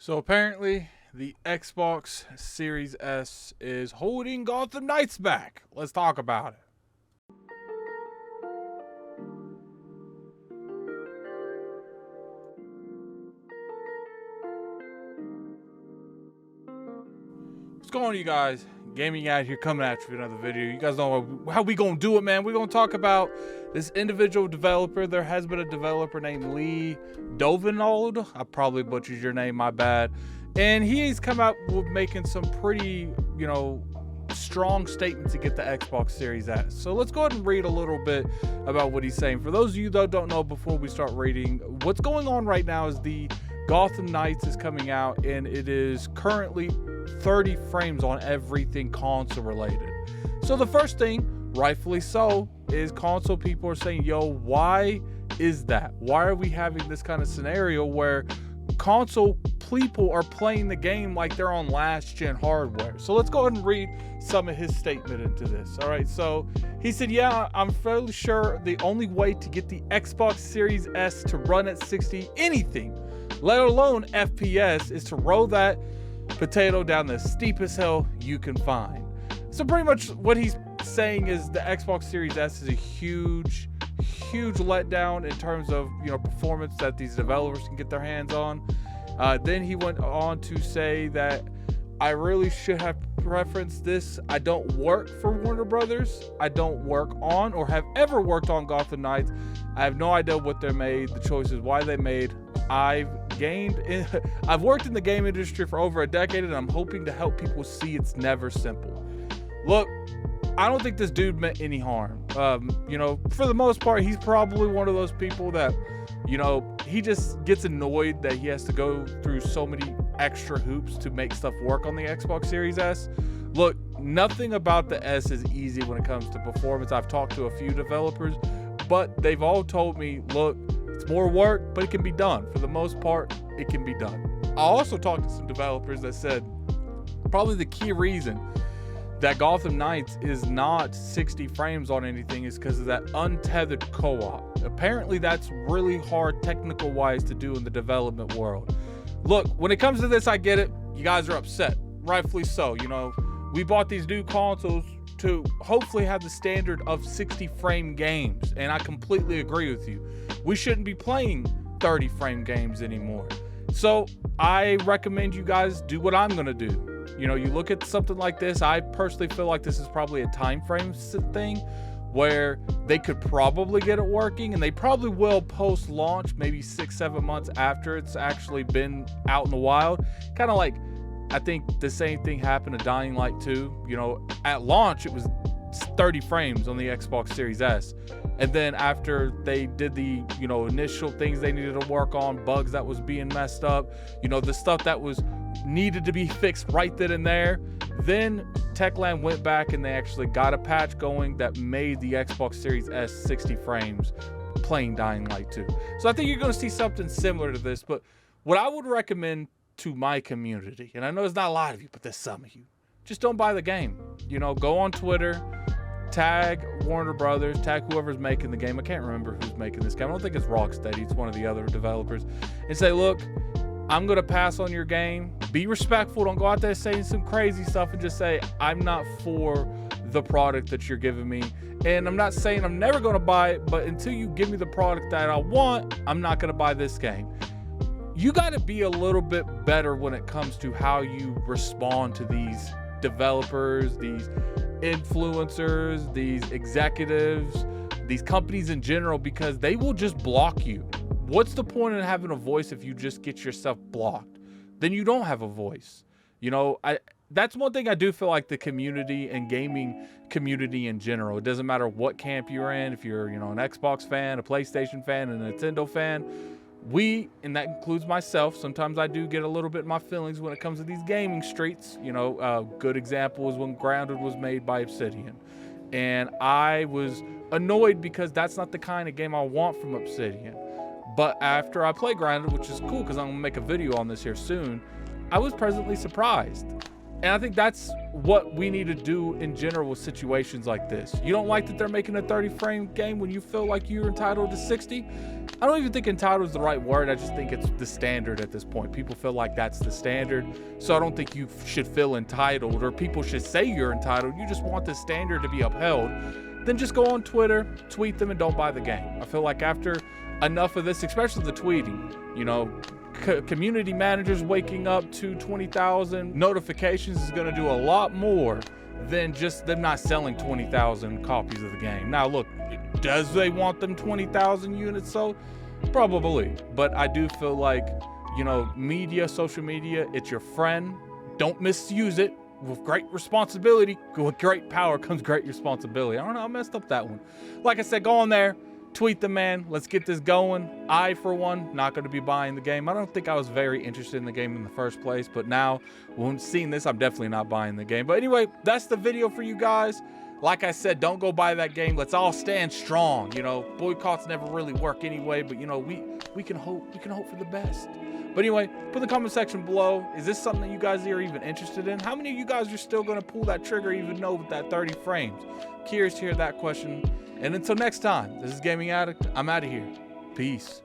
So apparently the Xbox Series S is holding Gotham Knights back. Let's talk about it. What's going on, you guys? Gaming out here coming at you with another video. You guys know how we gonna do it, man. We're gonna talk about this individual developer. There has been a developer named Lee Dovinold. I probably butchered your name, my bad. And he's come out with making some pretty, strong statements to get the Xbox Series S. So let's go ahead and read a little bit about what he's saying. For those of you that don't know, before we start reading, what's going on right now is the Gotham Knights is coming out, and it is currently 30 frames on everything console related. So the first thing, rightfully so, is console people are saying, yo, why is that? Why are we having this kind of scenario where console people are playing the game like they're on last gen hardware? So let's go ahead and read some of his statement into this. All right, so he said, yeah, I'm fairly sure the only way to get the Xbox Series S to run at 60 anything, let alone FPS, is to roll that potato down the steepest hill you can find. So pretty much what he's saying is the Xbox Series S is a huge letdown in terms of performance that these developers can get their hands on. Then he went on to say that I really should have referenced this. I don't work for Warner Brothers. I don't work on or have ever worked on Gotham Knights. I have no idea what they made, the choices why they made. I've worked in the game industry for over a decade, and I'm hoping to help people see it's never simple. Look, I don't think this dude meant any harm. For the most part, he's probably one of those people that, he just gets annoyed that he has to go through so many extra hoops to make stuff work on the Xbox Series S. Look, nothing about the S is easy when it comes to performance. I've talked to a few developers, but they've all told me, look, it's more work, but it can be done. For the most part, it can be done. I also talked to some developers that said probably the key reason that Gotham Knights is not 60 frames on anything is because of that untethered co-op. Apparently that's really hard technical wise to do in the development world. Look, when it comes to this, I get it. You guys are upset, rightfully so. We bought these new consoles to hopefully have the standard of 60 frame games, and I completely agree with you. We shouldn't be playing 30 frame games anymore. So I recommend you guys do what I'm gonna do. You look at something like this. I personally feel like this is probably a time frame thing where they could probably get it working, and they probably will post launch, maybe 6-7 months after it's actually been out in the wild. Kind of like, I think the same thing happened to Dying Light 2. At launch, it was 30 frames on the Xbox Series S. And then after they did the, initial things they needed to work on, bugs that was being messed up, the stuff that was needed to be fixed right then and there, then Techland went back and they actually got a patch going that made the Xbox Series S 60 frames playing Dying Light 2. So I think you're going to see something similar to this. But what I would recommend to my community, and I know there's not a lot of you, but there's some of you, just don't buy the game. Go on Twitter, tag Warner Brothers, tag whoever's making the game. I can't remember who's making this game. I don't think it's Rocksteady. It's one of the other developers. And say, look, I'm going to pass on your game. Be respectful. Don't go out there saying some crazy stuff and just say, I'm not for the product that you're giving me. And I'm not saying I'm never going to buy it, but until you give me the product that I want, I'm not going to buy this game. You got to be a little bit better when it comes to how you respond to these developers, these influencers, these executives, these companies in general, because they will just block you. What's the point in having a voice if you just get yourself blocked? Then you don't have a voice. That's one thing I do feel like the community and gaming community in general, it doesn't matter what camp you're in, if you're, an Xbox fan, a PlayStation fan, a Nintendo fan, and that includes myself, sometimes I do get a little bit in my feelings when it comes to these gaming streets. A good example is when Grounded was made by Obsidian. And I was annoyed because that's not the kind of game I want from Obsidian. But after I play Grounded, which is cool because I'm going to make a video on this here soon, I was pleasantly surprised. And I think that's what we need to do in general with situations like this. You don't like that they're making a 30 frame game when you feel like you're entitled to 60. I don't even think entitled is the right word. I just think it's the standard at this point. People feel like that's the standard. So I don't think you should feel entitled, or people should say you're entitled. You just want the standard to be upheld. Then just go on Twitter, tweet them, and don't buy the game. I feel like after enough of this, especially the tweeting, you know, community managers waking up to 20,000 notifications is going to do a lot more than just them not selling 20,000 copies of the game. Now look, does they want them 20,000 units sold? Probably, but I do feel like, you know, media, social media, it's your friend. Don't misuse it. With great responsibility, with great power comes great responsibility. I don't know, I messed up that one. Like I said, go on there, tweet the man, let's get this going. I, for one, not going to be buying the game. I don't think I was very interested in the game in the first place, but now, when seeing this, I'm definitely not buying the game. But anyway, that's the video for you guys. Like I said, don't go buy that game. Let's all stand strong. You know, boycotts never really work anyway, but you know, we can hope for the best. But anyway, put in the comment section below, is this something that you guys are even interested in? How many of you guys are still going to pull that trigger even though with that 30 frames? Curious to hear that question. And until next time, this is Gaming Addict. I'm out of here. Peace.